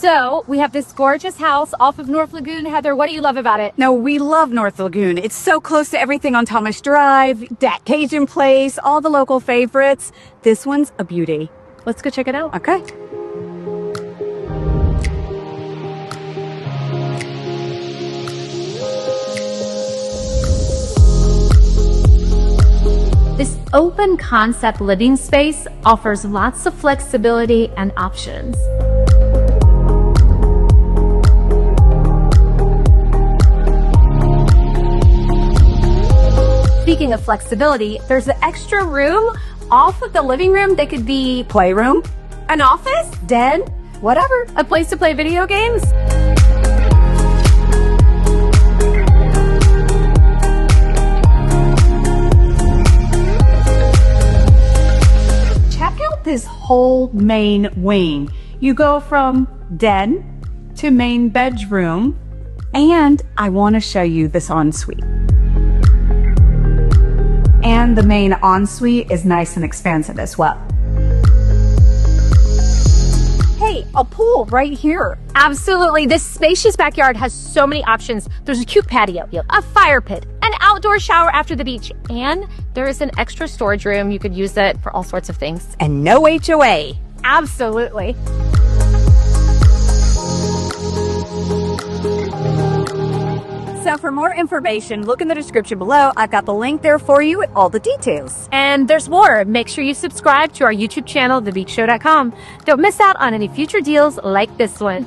So we have this gorgeous house off of North Lagoon. Heather, what do you love about it? No, we love North Lagoon. It's so close to everything on Thomas Drive, that Cajun Place, all the local favorites. This one's a beauty. Let's go check it out. Okay. This open concept living space offers lots of flexibility and options. Speaking of flexibility, there's an extra room off of the living room. That could be Playroom, an office, den, whatever, a place to play video games. check out this whole main wing. You go from den to main bedroom, and I want to show you this ensuite. And the main ensuite is nice and expansive as well. Hey, a pool right here. Absolutely. This spacious backyard has so many options. There's a cute patio, a fire pit, an outdoor shower after the beach, and there is an extra storage room. You could use it for all sorts of things. And no HOA. Absolutely. So for more information, look in the description below. I've got the link there for you with all the details. And there's more. Make sure you subscribe to our YouTube channel, thebeachshow.com. Don't miss out on any future deals like this one.